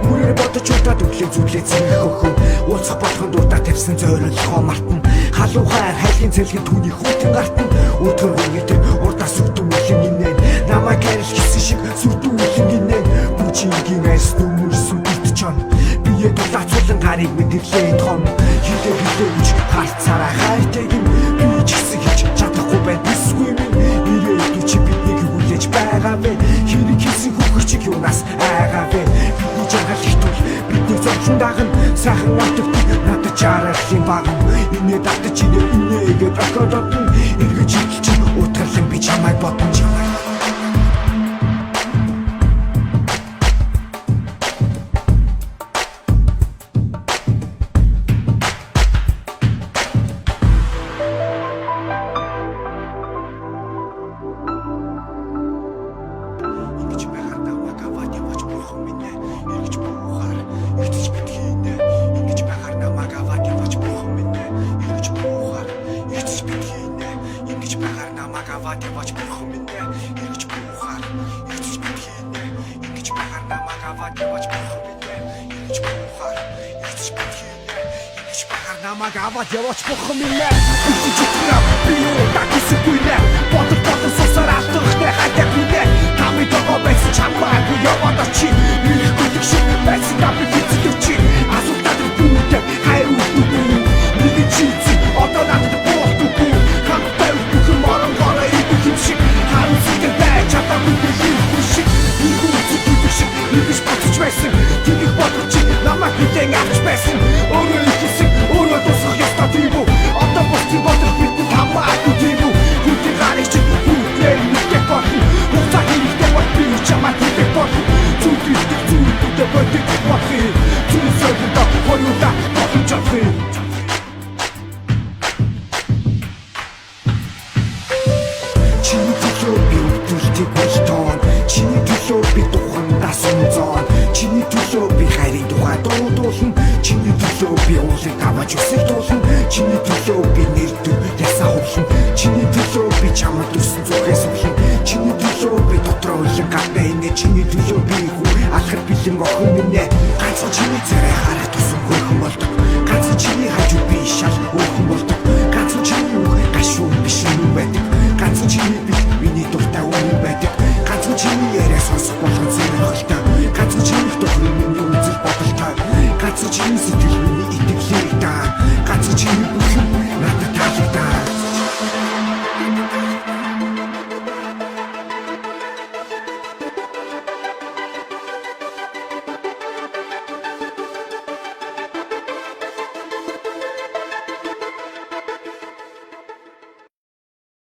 Мөрөөр бодож удаад өглөө зүлээ цэнгөхөн ууцах болгон дурдаа тавьсан зориулхоо мартна халуун хайр хайлгийн цэлгийн түүний хүүтэн гартна өдөр үеэр урдаа сүрдүүлэн инээ намайг арилж гисэн шиг сүрдүүлэн инээ бүжингийн айс нүмерсэн битчон бие дулаацуулан гарыг мэдэрлээ том хилээ хилээч харцаараа хайртайг би ч гэсэн хийж чадахгүй байна бисгүй минь ирээдүй чи биднийг хүлээж байгаа вэ хэрэг хийсэн хөвгчиг юунаас айгаа вэ бидний жаргал ихтүүл бидний зовлон дагна сайхан амтдаг надад жаргалын баган инээ татаж инээгээд окодотн эргэж хилч утгарлан би чамайг бодно чамайг намайг аваад яваач бурхан минь үгүй чухраа би юу такисгүй нэ бодол сусаар алдахтай хатаг минь тамид байгаа байсан чамайг яваад очи минийхгүй шиг байсан дабли хийцлээ чи асуултад бүгд хайр үгүй нэг чиц одоо надад бохдгүй хамтай бүхэн морон гороо идэх шиг харин сэтгэл байж чадаагүй шиг үгүй шиг нэгж батж байсан тийг бодож намайг бүтэн авч байсан өөрөө ихсэн өөрөө тусах ёстой тийм үү одоо босч бодох бидний хамаагүй тийм үү хүүтэй гарыг чи хүүтэй нэгтэй бодно хуцаа хэрэгтэй бол би чамайг хүүтэй бодно зүудтэй бодох бодхи зүудтэй хоёулаа бодож чадхи чиний төлөө би үтэлдэг болтон чиний төлөө би тухандаа сунзон чиний төлөө би хайрын тухай дуудуулна чиний төлөө би уулыг аваж өсөж дуулна чиний төлөө би нэрдэг ясаа хөвлөн чиний төлөө би чамд өссөн зүгээс өвлөн чиний төлөө би дотроо үлэн гадна инэ чиний төлөө би хүү алхар бэлэн охин минь ганцхан чиний царай харах тусан хөрхөн болдог ганцхан чиний хажууд би шал хөрхөн болдог ганцхан чиний үг гашуу биш юм байдаг ганцхан чиний би миний дуртай үнэн байдаг ганцхан чиний яриа сонсох болгон зэрэг хөлтэй ганцхан чиний тохирол миний үзэл бодолтой ганцхан чиний сэтгэл